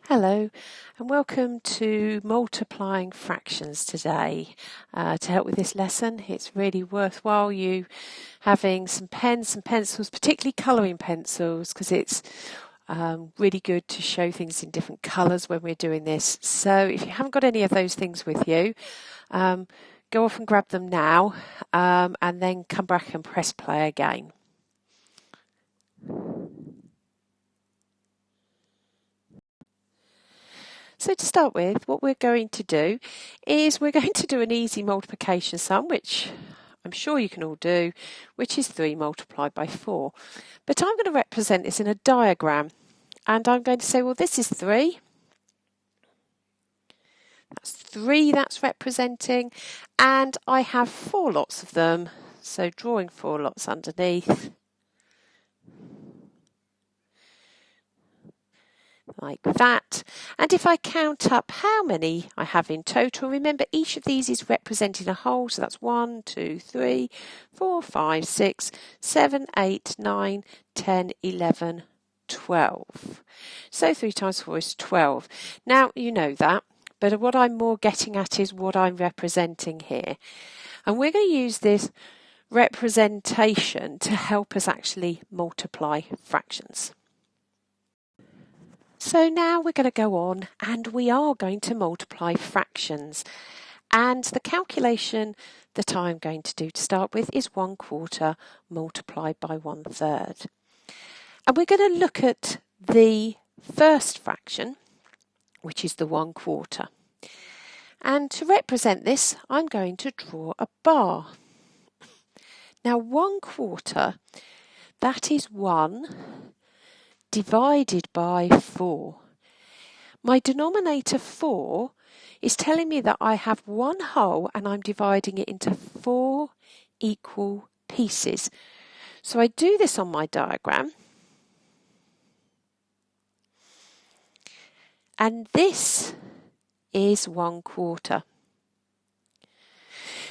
Hello and welcome to multiplying fractions today. To help with this lesson, it's really worthwhile you having some pens and pencils, particularly colouring pencils, because it's really good to show things in different colours when we're doing this. So if you haven't got any of those things with you, go off and grab them now and then come back and press play again. So to start with, what we're going to do is we're going to do an easy multiplication sum, which I'm sure you can all do, which is 3 multiplied by 4. But I'm going to represent this in a diagram, and I'm going to say, well, this is 3. That's 3 that's representing, and I have 4 lots of them, so drawing 4 lots underneath. Like that. And if I count up how many I have in total, remember each of these is representing a whole, so that's 1, 2, 3, 4, 5, 6, 7, 8, 9, 10, 11, 12. So 3 times 4 is 12. Now you know that, but what I'm more getting at is what I'm representing here. And we're going to use this representation to help us actually multiply fractions. So now we're going to go on and we are going to multiply fractions. And the calculation that I'm going to do to start with is 1/4 multiplied by 1/3. And we're going to look at the first fraction, which is the 1/4. And to represent this, I'm going to draw a bar. Now 1/4, that is 1 divided by 4. My denominator 4 is telling me that I have one whole and I'm dividing it into 4 equal pieces. So I do this on my diagram. And this is 1/4.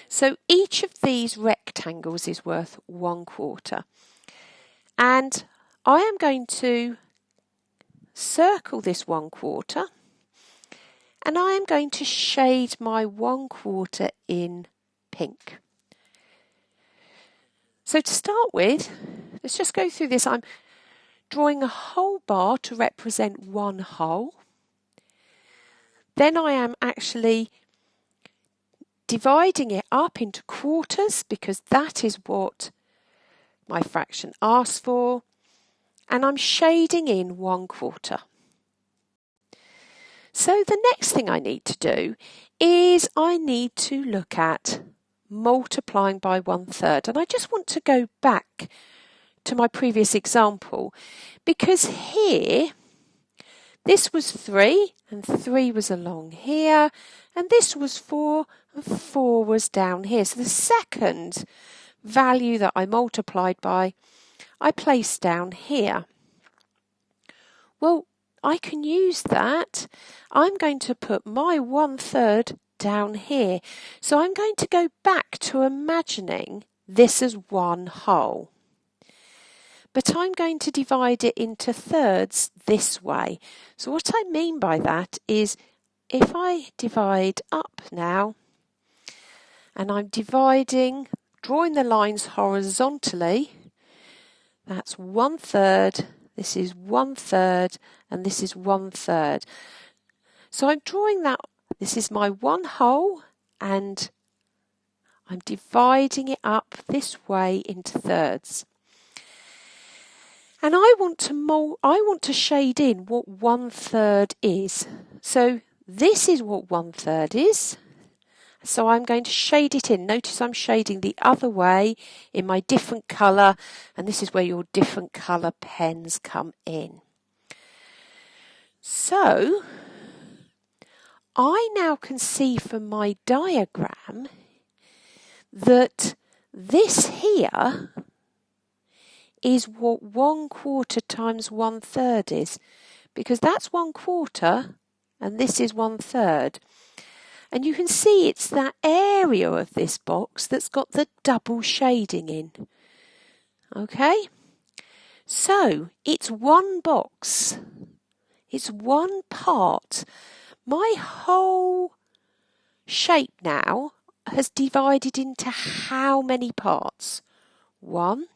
So each of these rectangles is worth 1/4. And I am going to circle this 1/4 and I am going to shade my 1/4 in pink. So to start with, let's just go through this. I'm drawing a whole bar to represent one whole. Then I am actually dividing it up into quarters because that is what my fraction asks for. And I'm shading in 1/4. So the next thing I need to do is I need to look at multiplying by 1/3. And I just want to go back to my previous example because here this was 3 and 3 was along here and this was 4 and 4 was down here. So the second value that I multiplied by I placed down here. Well, I can use that. I'm going to put my 1/3 down here. So I'm going to go back to imagining this as one whole. But I'm going to divide it into thirds this way. So what I mean by that is if I divide up now, and I'm drawing the lines horizontally, that's 1/3, this is 1/3, and this is 1/3. So I'm drawing that, this is my one whole, and I'm dividing it up this way into thirds. And I want to shade in what 1/3 is. So this is what 1/3 is. So I'm going to shade it in. Notice I'm shading the other way in my different colour, and this is where your different colour pens come in. So I now can see from my diagram that this here is what 1/4 times 1/3 is, because that's 1/4 and this is 1/3. And you can see it's that area of this box that's got the double shading in. Okay? So it's one box. It's one part. My whole shape now has divided into how many parts? 1,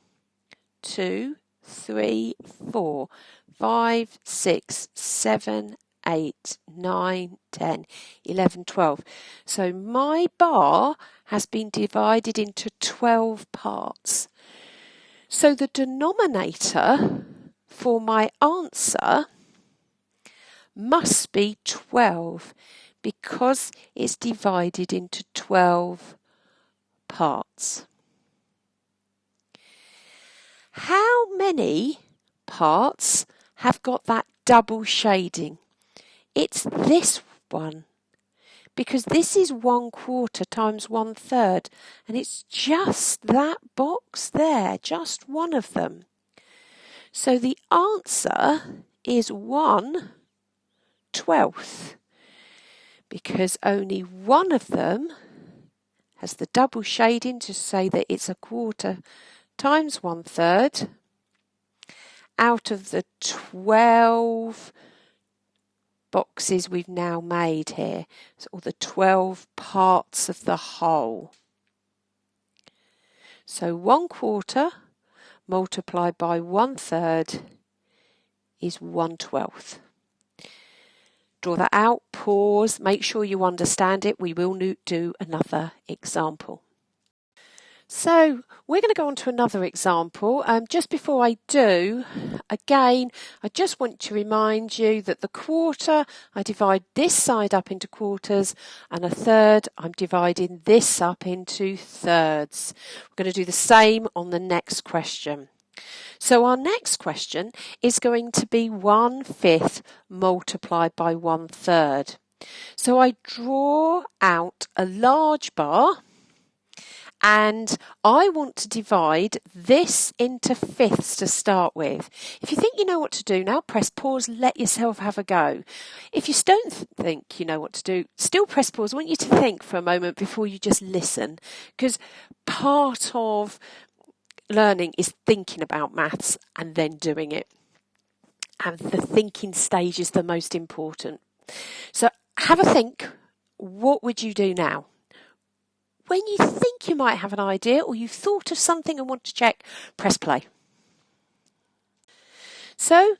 2, 3, 4, 5, 6, 7, 8, 9, 10, 11, 12. So my bar has been divided into 12 parts. So the denominator for my answer must be 12 because it's divided into 12 parts. How many parts have got that double shading? It's this one, because this is 1/4 times 1/3, and it's just that box there, just one of them. So the answer is 1/12, because only one of them has the double shading to say that it's 1/4 times 1/3 out of the 12 boxes we've now made here, or the 12 parts of the whole. So 1/4 multiplied by 1/3 is 1/12. Draw that out, pause, make sure you understand it. We will do another example. So we're going to go on to another example. Just before I do, again, I just want to remind you that the 1/4, I divide this side up into quarters, and 1/3, I'm dividing this up into thirds. We're going to do the same on the next question. So our next question is going to be 1/5 multiplied by 1/3. So I draw out a large bar, and I want to divide this into fifths to start with. If you think you know what to do now, press pause, let yourself have a go. If you don't think you know what to do, still press pause. I want you to think for a moment before you just listen, because part of learning is thinking about maths and then doing it. And the thinking stage is the most important. So have a think. What would you do now? When you think you might have an idea or you've thought of something and want to check, press play. So,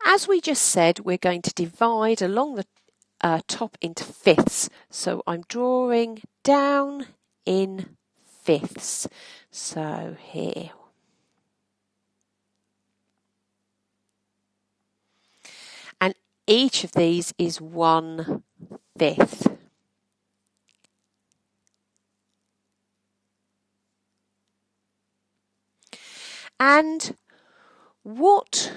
as we just said, we're going to divide along the top into fifths. So I'm drawing down in fifths. So here. And each of these is 1/5. And what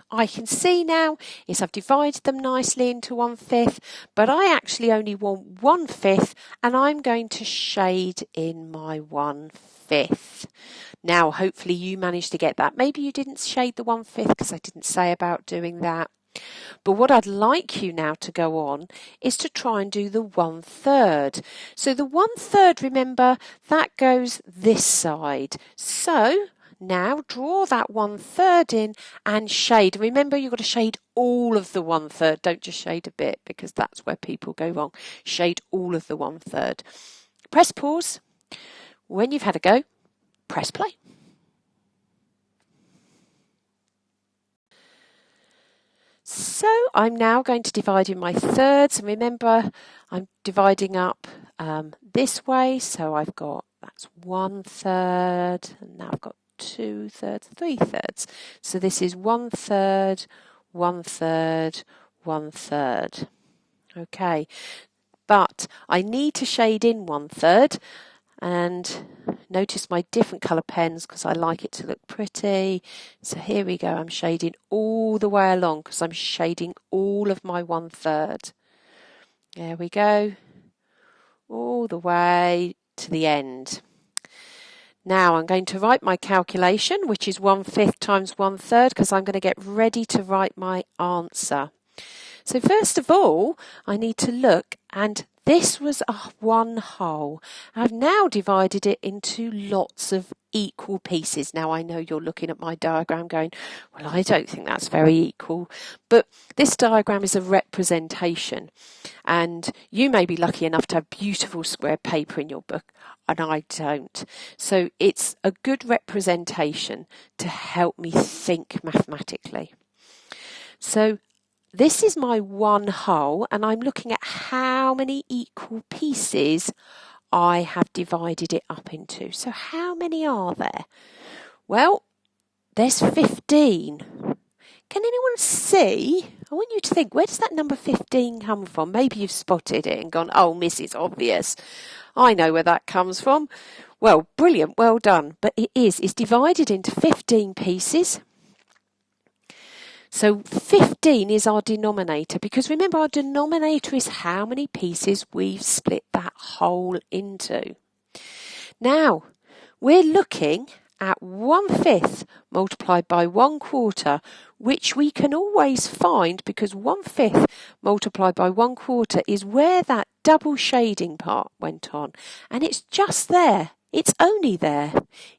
I can see now is I've divided them nicely into 1/5, but I actually only want 1/5, and I'm going to shade in my 1/5. Now, hopefully you managed to get that. Maybe you didn't shade the 1/5 because I didn't say about doing that. But what I'd like you now to go on is to try and do the 1/3. So the 1/3, remember, that goes this side. So now draw that 1/3 in and shade. Remember, you've got to shade all of the 1/3. Don't just shade a bit, because that's where people go wrong. Shade all of the 1/3. Press pause. When you've had a go, press play. So I'm now going to divide in my thirds. And remember, I'm dividing up this way. So I've got, that's 1/3, and now I've got 2/3, 3/3. So this is 1/3, 1/3, 1/3. Okay, but I need to shade in 1/3, and notice my different colour pens because I like it to look pretty. So here we go, I'm shading all the way along because I'm shading all of my 1/3. There we go, all the way to the end. Now I'm going to write my calculation, which is 1/5 times 1/3, because I'm going to get ready to write my answer. So first of all, I need to look, and this was a one whole. I've now divided it into lots of equal pieces. Now I know you're looking at my diagram going, well, I don't think that's very equal, but this diagram is a representation, and you may be lucky enough to have beautiful square paper in your book, and I don't. So it's a good representation to help me think mathematically. So this is my one whole, and I'm looking at how many equal pieces I have divided it up into. So how many are there? Well, there's 15. Can anyone see? I want you to think, where does that number 15 come from? Maybe you've spotted it and gone, oh, Mrs. Obvious. I know where that comes from. Well, brilliant, well done. But it is. It's divided into 15 pieces. So 15 is our denominator, because remember, our denominator is how many pieces we've split that whole into. Now, we're looking at 1/5 multiplied by 1/4, which we can always find because 1/5 multiplied by 1/4 is where that double shading part went on, and it's just there. It's only there.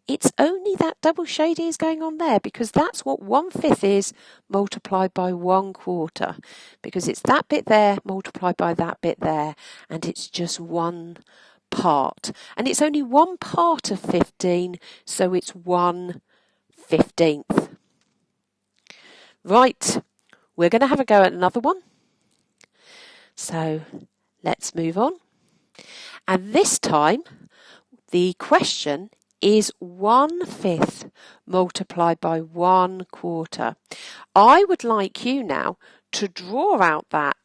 It's only that double shading is going on there, because that's what 1/5 is multiplied by 1/4, because it's that bit there multiplied by that bit there, and it's just one part, and it's only one part of 15, so it's 1/15. Right, we're going to have a go at another one. So let's move on, and this time the question is 1/5 multiplied by 1/4. I would like you now to draw out that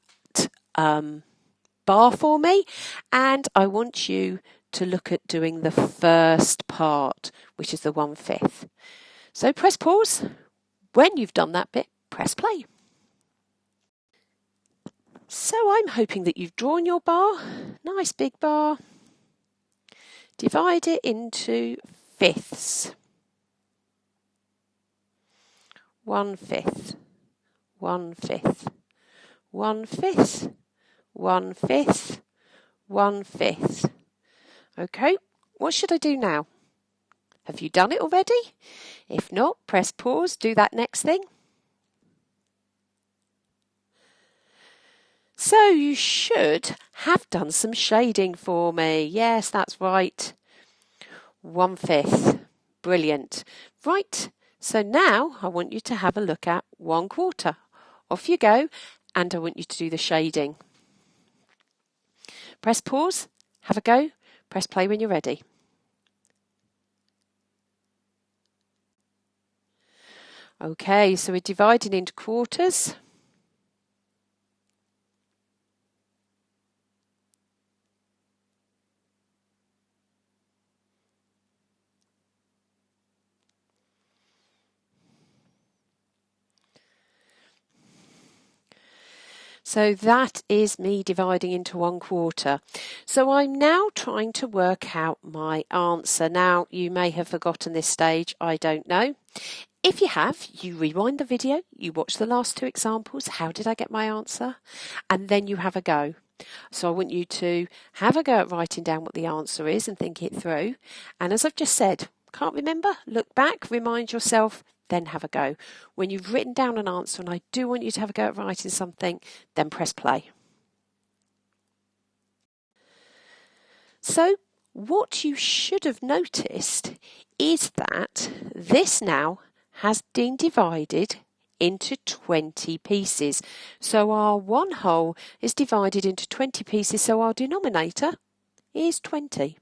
bar for me, and I want you to look at doing the first part, which is the 1/5. So press pause. When you've done that bit, press play. So I'm hoping that you've drawn your bar, nice big bar. Divide it into fifths. 1/5, 1/5, 1/5, 1/5, 1/5. Okay, what should I do now? Have you done it already? If not, press pause, do that next thing. So you should have done some shading for me. Yes, that's right. 1/5. Brilliant. Right, so now I want you to have a look at 1/4. Off you go, and I want you to do the shading. Press pause, have a go, press play when you're ready. Okay, so we're dividing into quarters. So that is me dividing into 1/4. So I'm now trying to work out my answer. Now, you may have forgotten this stage, I don't know. If you have, you rewind the video, you watch the last two examples, how did I get my answer? And then you have a go. So I want you to have a go at writing down what the answer is and think it through. And as I've just said, can't remember? Look back, remind yourself, then have a go. When you've written down an answer, and I do want you to have a go at writing something, then press play. So what you should have noticed is that this now has been divided into 20 pieces. So our one whole is divided into 20 pieces, so our denominator is 20.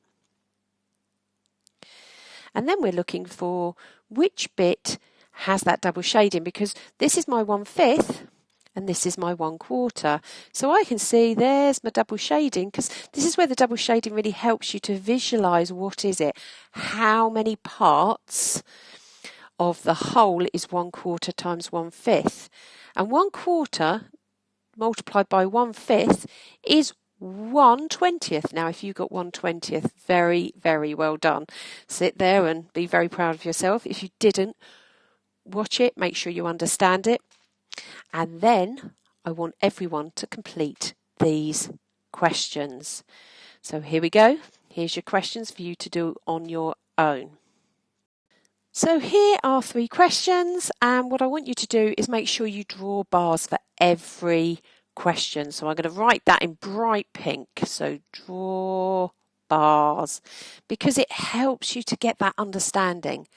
And then we're looking for which bit has that double shading, because this is my 1/5 and this is my 1/4. So I can see there's my double shading, because this is where the double shading really helps you to visualise what is it, how many parts of the whole is 1/4 times 1/5. And 1/4 multiplied by 1/5 is 1/20. Now, if you got 1/20, very, very well done. Sit there and be very proud of yourself. If you didn't, watch it, make sure you understand it. And then I want everyone to complete these questions. So here we go. Here's your questions for you to do on your own. So here are 3 questions, and what I want you to do is make sure you draw bars for every question. So I'm going to write that in bright pink. So draw bars, because it helps you to get that understanding.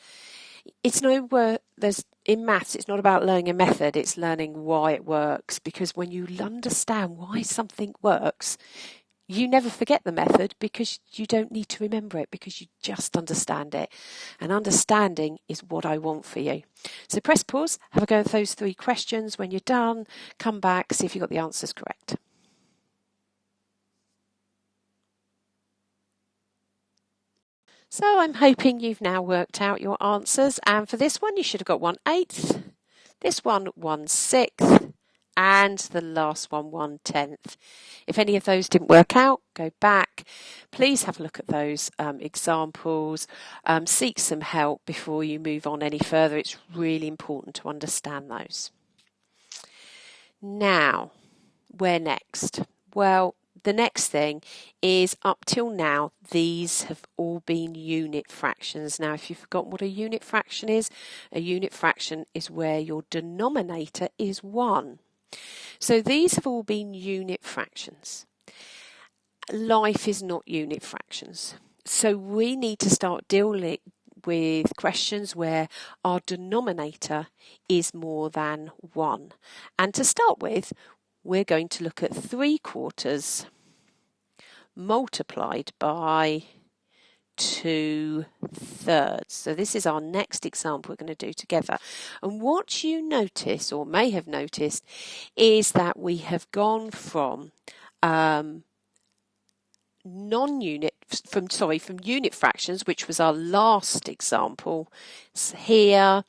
It's in maths, it's not about learning a method, it's learning why it works, because when you understand why something works, you never forget the method because you don't need to remember it, because you just understand it. And understanding is what I want for you. So press pause, have a go at those 3 questions. When you're done, come back, see if you got the answers correct. So I'm hoping you've now worked out your answers. And for this one, you should have got 1/8. This one, 1/6. And the last one, 1/10. If any of those didn't work out, go back. Please have a look at those examples. Seek some help before you move on any further. It's really important to understand those. Now, where next? Well, the next thing is, up till now, these have all been unit fractions. Now, if you've forgotten what a unit fraction is where your denominator is 1. So these have all been unit fractions. Life is not unit fractions. So we need to start dealing with questions where our denominator is more than 1. And to start with, we're going to look at 3/4 multiplied by 2/3. So this is our next example we're going to do together. And what you notice, or may have noticed, is that we have gone from unit fractions, which was our last example here,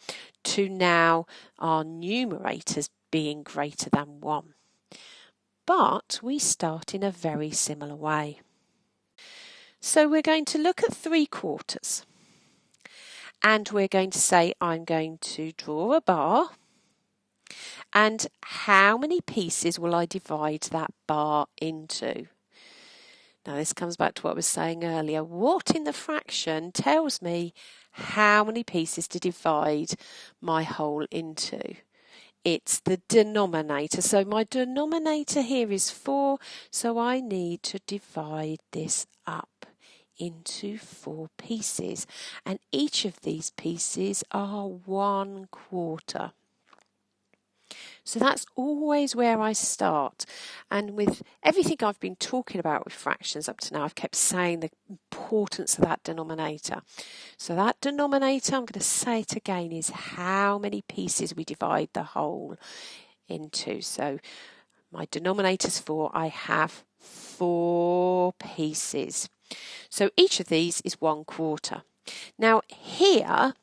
to now our numerators being greater than 1. But we start in a very similar way. So we're going to look at 3/4, and we're going to say I'm going to draw a bar, and how many pieces will I divide that bar into? Now this comes back to what I was saying earlier. What in the fraction tells me how many pieces to divide my whole into? It's the denominator. So my denominator here is 4, so I need to divide this up into 4 pieces, and each of these pieces are 1/4. So that's always where I start. And with everything I've been talking about with fractions up to now, I've kept saying the importance of that denominator. So that denominator, I'm going to say it again, is how many pieces we divide the whole into. So my denominator's 4, I have 4 pieces. So each of these is 1/4. Now here,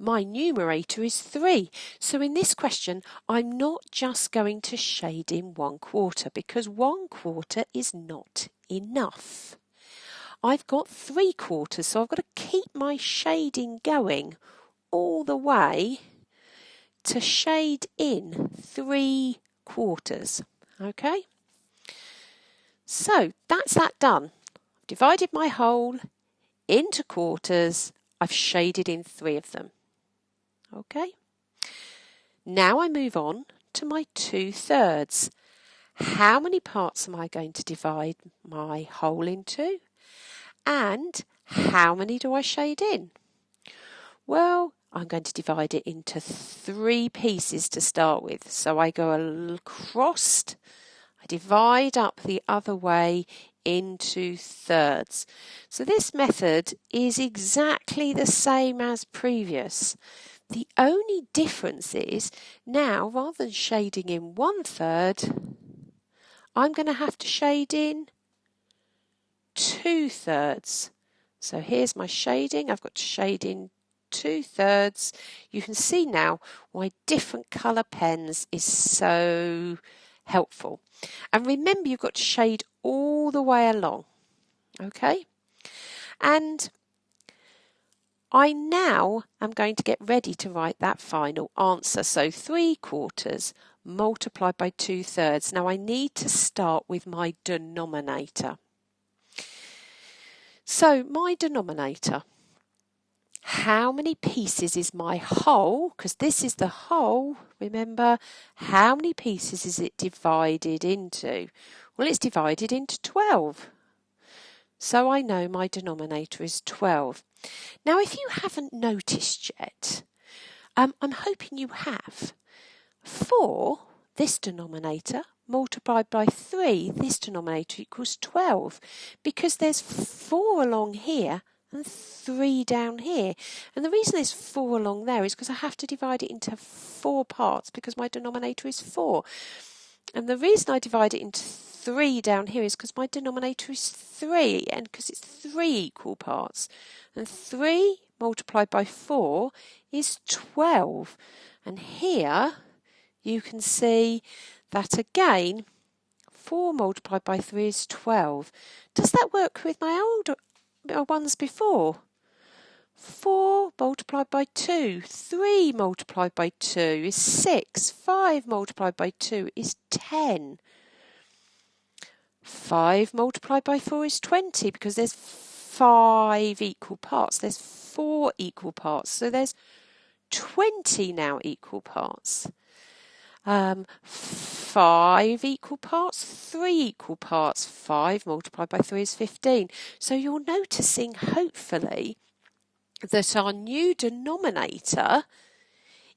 my numerator is 3. So in this question, I'm not just going to shade in 1/4, because 1/4 is not enough. I've got 3/4, so I've got to keep my shading going all the way to shade in 3/4. Okay? So that's that done. I've divided my whole into quarters. I've shaded in 3 of them. Okay? Now I move on to my 2/3. How many parts am I going to divide my whole into? And how many do I shade in? Well, I'm going to divide it into 3 pieces to start with. So I go across, I divide up the other way into thirds. So this method is exactly the same as previous. The only difference is now, rather than shading in 1/3, I'm going to have to shade in 2/3. So here's my shading. I've got to shade in 2/3. You can see now why different colour pens is so helpful. And remember, you've got to shade all the way along. Okay? And I now am going to get ready to write that final answer. So 3/4 multiplied by 2/3. Now I need to start with my denominator. So my denominator, how many pieces is my whole? Because this is the whole, remember, how many pieces is it divided into? Well, it's divided into 12. So I know my denominator is 12. Now, if you haven't noticed yet, I'm hoping you have. 4, this denominator, multiplied by 3, this denominator equals 12, because there's 4 along here and 3 down here. And the reason there's 4 along there is because I have to divide it into 4 parts because my denominator is 4. And the reason I divide it into 3 down here is because my denominator is 3, and because it's 3 equal parts. And 3 multiplied by 4 is 12. And here you can see that again, 4 multiplied by 3 is 12. Does that work with my older ones before? 4 multiplied by 2, 3 multiplied by 2 is 6, 5 multiplied by 2 is 10. 5 multiplied by 4 is 20 because there's 5 equal parts. There's 4 equal parts, so there's 20 now equal parts. 5 equal parts, 3 equal parts. 5 multiplied by 3 is 15. So you're noticing, hopefully, that our new denominator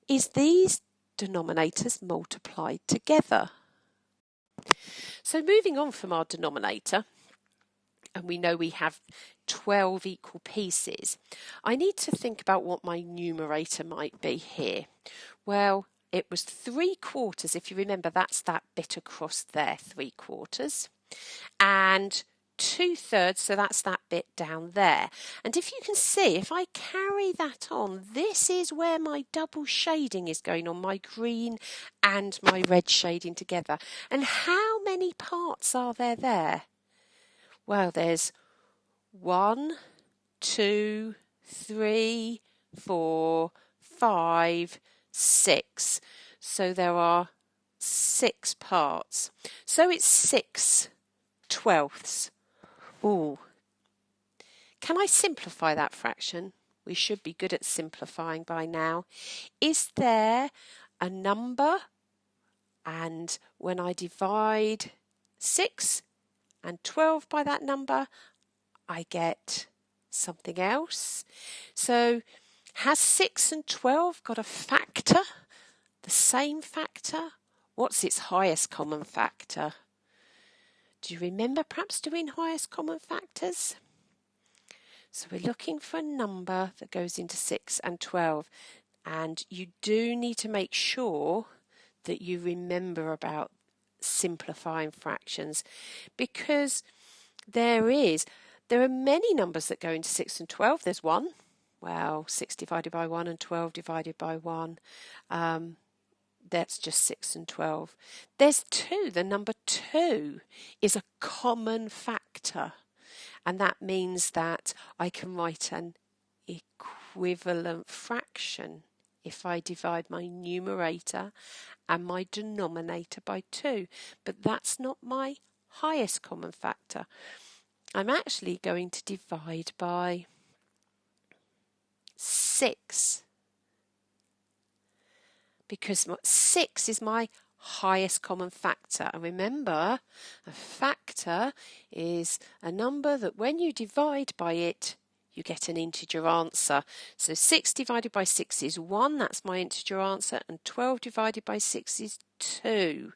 is these denominators multiplied together. So moving on from our denominator, and we know we have 12 equal pieces, I need to think about what my numerator might be here. Well, it was 3/4. If you remember, that's that bit across there, 3/4. And 2/3, so that's that bit down there. And if you can see, if I carry that on, this is where my double shading is going on, my green and my red shading together. And how many parts are there? Well, there's 1, 2, 3, 4, 5, 6. So there are 6 parts. So it's 6/12. Ooh. Can I simplify that fraction? We should be good at simplifying by now. Is there a number, and when I divide 6 and 12 by that number, I get something else? So has 6 and 12 got a factor? The same factor? What's its highest common factor? Do you remember perhaps doing highest common factors? So we're looking for a number that goes into 6 and 12. And you do need to make sure that you remember about simplifying fractions, because there are many numbers that go into 6 and 12. There's 1. Well, 6 divided by 1 and 12 divided by 1. That's just 6 and 12. There's 2. The number 2 is a common factor. And that means that I can write an equivalent fraction if I divide my numerator and my denominator by 2. But that's not my highest common factor. I'm actually going to divide by 6. Because 6 is my highest common factor. And remember, a factor is a number that when you divide by it, you get an integer answer. So 6 divided by 6 is 1, that's my integer answer, and 12 divided by 6 is 2.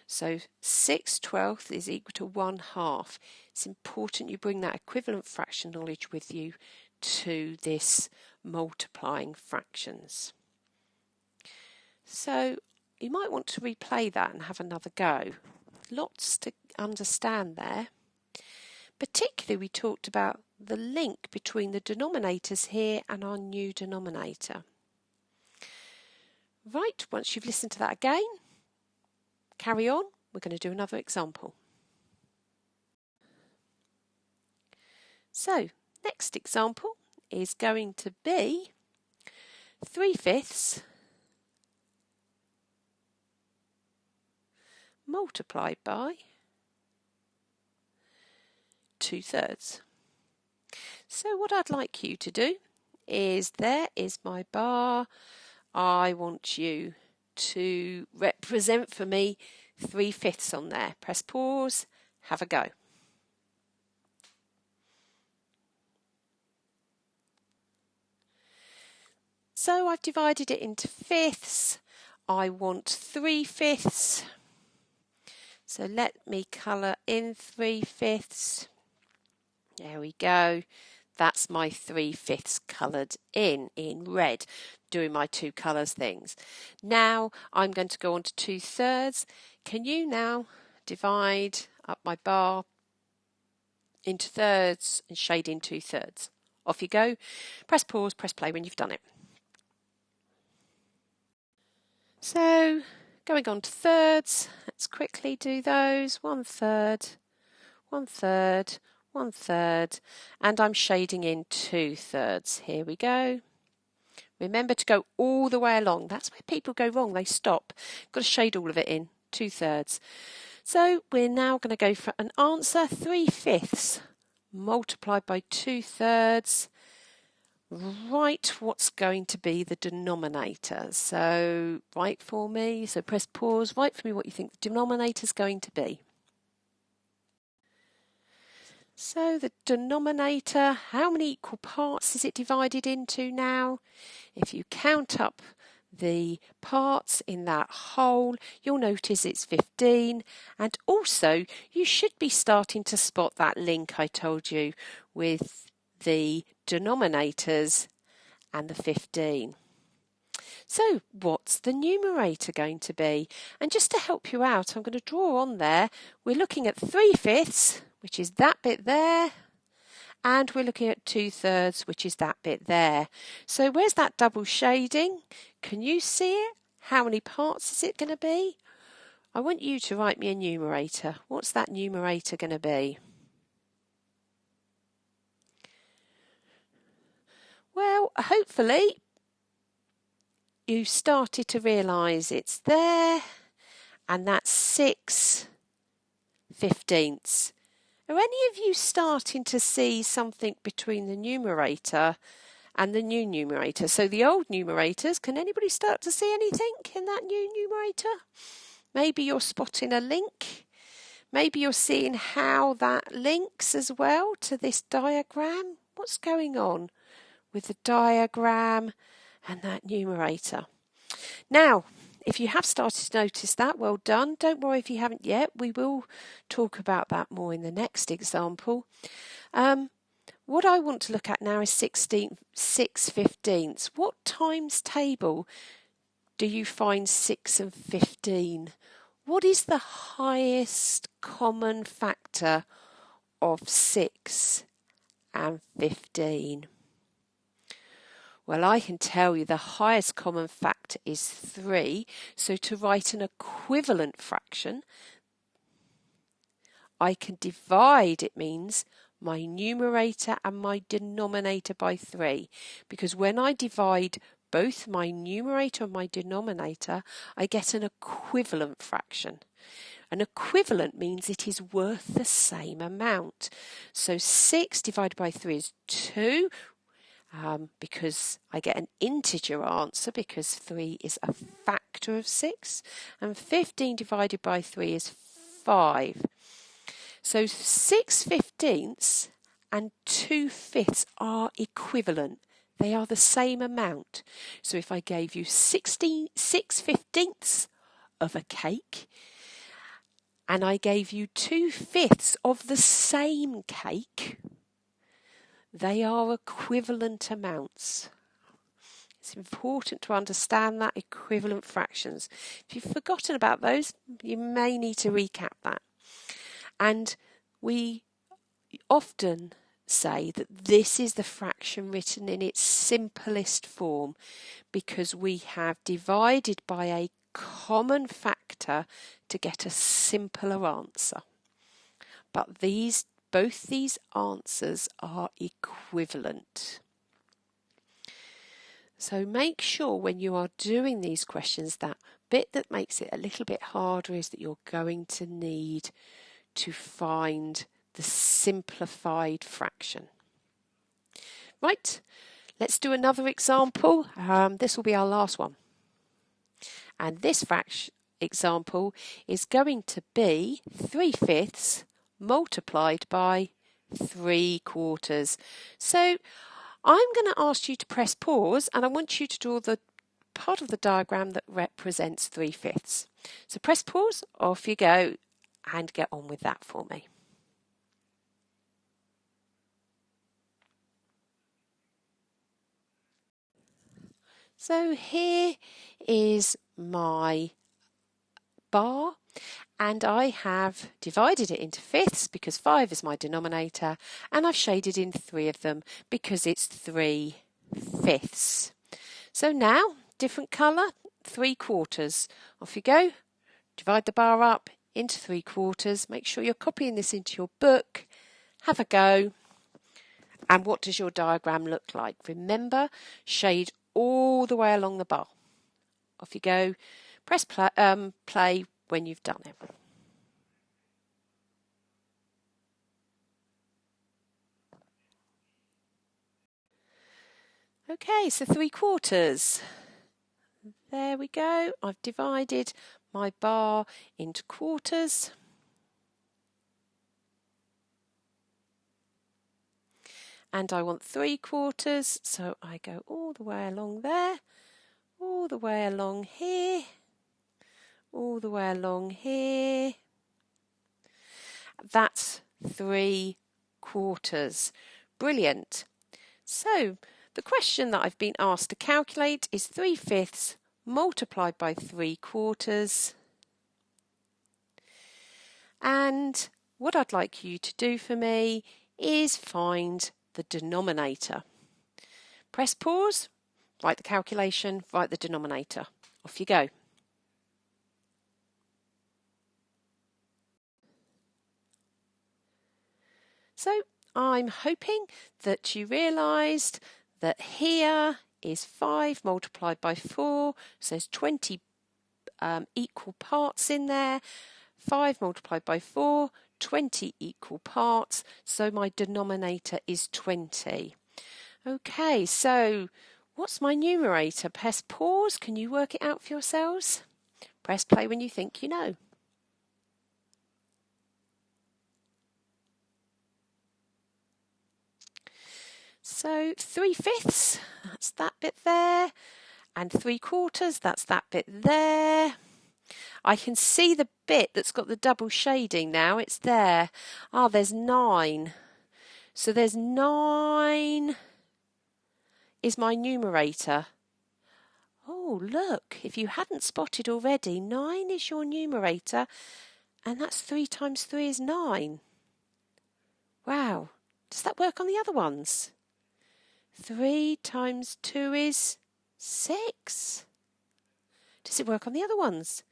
So 6/12 is equal to 1/2. It's important you bring that equivalent fraction knowledge with you to this multiplying fractions. So you might want to replay that and have another go. Lots to understand there. Particularly we talked about the link between the denominators here and our new denominator. Right, once you've listened to that again, carry on. We're going to do another example. So, next example is going to be 3/5 multiplied by 2/3. So what I'd like you to do is, there is my bar. I want you to represent for me 3/5 on there. Press pause, have a go. So I've divided it into fifths. I want 3/5. So let me colour in 3/5. There we go. That's my 3/5 coloured in red, doing my two colours things. Now I'm going to go on to 2/3. Can you now divide up my bar into thirds and shade in 2/3? Off you go. Press pause, press play when you've done it. So going on to thirds, let's quickly do those. 1/3, 1/3, 1/3, and I'm shading in 2/3. Here we go. Remember to go all the way along. That's where people go wrong. They stop. Got to shade all of it in. 2/3. So we're now going to go for an answer. 3/5 multiplied by 2/3. Write what's going to be the denominator. So write for me. So press pause. Write for me what you think the denominator is going to be. So the denominator, how many equal parts is it divided into now? If you count up the parts in that whole, you'll notice it's 15. And also, you should be starting to spot that link I told you with the denominators and the 15. So what's the numerator going to be? And just to help you out, I'm going to draw on there. We're looking at 3/5, which is that bit there, and we're looking at 2/3, which is that bit there. So where's that double shading? Can you see it? How many parts is it going to be? I want you to write me a numerator. What's that numerator going to be? Well, hopefully you started to realise it's there, and that's 6/15. Are any of you starting to see something between the numerator and the new numerator? So the old numerators, can anybody start to see anything in that new numerator? Maybe you're spotting a link. Maybe you're seeing how that links as well to this diagram. What's going on with the diagram and that numerator? Now, if you have started to notice that, well done. Don't worry if you haven't yet. We will talk about that more in the next example. What I want to look at now is 6/15. What times table do you find 6 and 15? What is the highest common factor of 6 and 15? Well, I can tell you the highest common factor is 3. So to write an equivalent fraction, I can divide, it means, my numerator and my denominator by 3. Because when I divide both my numerator and my denominator, I get an equivalent fraction. An equivalent means it is worth the same amount. So 6 divided by 3 is 2. Because I get an integer answer because 3 is a factor of 6, and 15 divided by 3 is 5. So 6/15 and 2/5 are equivalent. They are the same amount. So if I gave you 6/15 of a cake and I gave you 2/5 of the same cake, they are equivalent amounts. It's important to understand that, equivalent fractions. If you've forgotten about those, you may need to recap that. And we often say that this is the fraction written in its simplest form because we have divided by a common factor to get a simpler answer. But both these answers are equivalent. So make sure when you are doing these questions that bit that makes it a little bit harder is that you're going to need to find the simplified fraction. Right, let's do another example. This will be our last one. And this example is going to be 3/5 multiplied by 3/4. So I'm going to ask you to press pause, and I want you to draw the part of the diagram that represents 3/5. So press pause, off you go, and get on with that for me. So here is my bar, and I have divided it into fifths because 5 is my denominator, and I've shaded in 3 of them because it's 3/5. So now, different colour, 3/4. Off you go. Divide the bar up into 3/4. Make sure you're copying this into your book. Have a go. And what does your diagram look like? Remember, shade all the way along the bar. Off you go. Press play when you've done it. Okay, so 3/4. There we go. I've divided my bar into quarters. And I want 3/4, so I go all the way along there, all the way along here, all the way along here. That's 3/4. Brilliant. So the question that I've been asked to calculate is 3/5 multiplied by 3/4. And what I'd like you to do for me is find the denominator. Press pause, write the calculation, write the denominator. Off you go. So I'm hoping that you realised that here is 5 multiplied by 4, so there's 20 equal parts in there. 5 multiplied by 4, 20 equal parts, so my denominator is 20. Okay, so what's my numerator? Press pause. Can you work it out for yourselves? Press play when you think you know. So 3/5, that's that bit there, and 3/4, that's that bit there. I can see the bit that's got the double shading now, it's there. There's 9. So there's 9 is my numerator. Oh, look, if you hadn't spotted already, 9 is your numerator, and that's 3 times 3 is 9. Wow, does that work on the other ones? 3 times 2 is 6. Does it work on the other ones?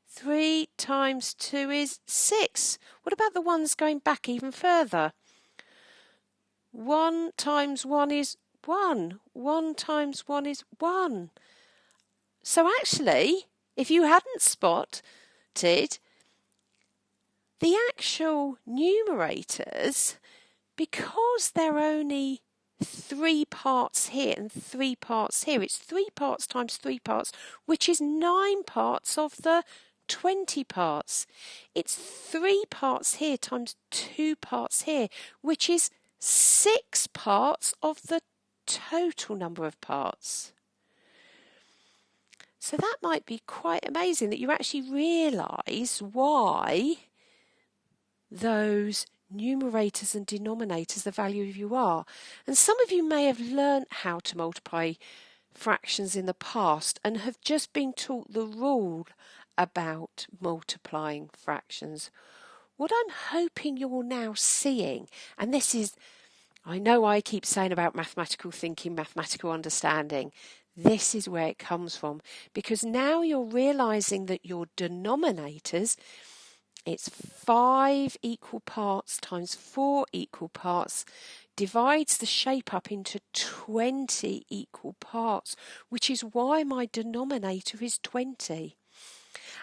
3 times 2 is 6. What about the ones going back even further? 1 times 1 is 1. 1 times 1 is 1. So actually, if you hadn't spotted, the actual numerators, because they're only 3 parts here and 3 parts here, it's 3 parts times 3 parts, which is 9 parts of the 20 parts. It's 3 parts here times 2 parts here, which is 6 parts of the total number of parts. So that might be quite amazing that you actually realise why those numerators and denominators, the value of you are. And some of you may have learnt how to multiply fractions in the past and have just been taught the rule about multiplying fractions. What I'm hoping you're now seeing, and this is, I know I keep saying about mathematical thinking, mathematical understanding, this is where it comes from, because now you're realising that your denominators, it's 5 equal parts times 4 equal parts, divides the shape up into 20 equal parts, which is why my denominator is 20.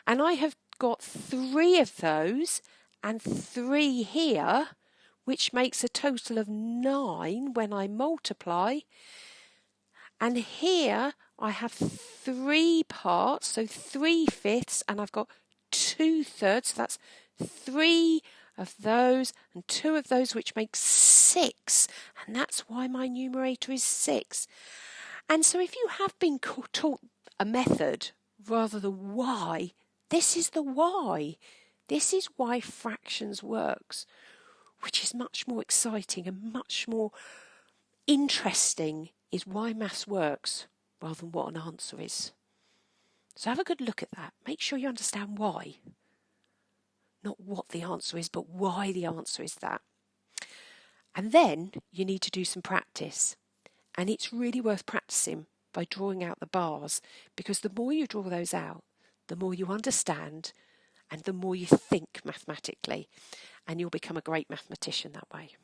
And I have got 3 of those and 3 here, which makes a total of 9 when I multiply. And here I have 3 parts, so 3/5, and I've got 2/3, so that's 3 of those and 2 of those, which makes 6, and that's why my numerator is 6. And so if you have been taught a method rather than why, this is the why. This is why fractions works, which is much more exciting and much more interesting, is why maths works rather than what an answer is. So have a good look at that. Make sure you understand why. Not what the answer is, but why the answer is that. And then you need to do some practice. And it's really worth practicing by drawing out the bars, because the more you draw those out, the more you understand and the more you think mathematically. And you'll become a great mathematician that way.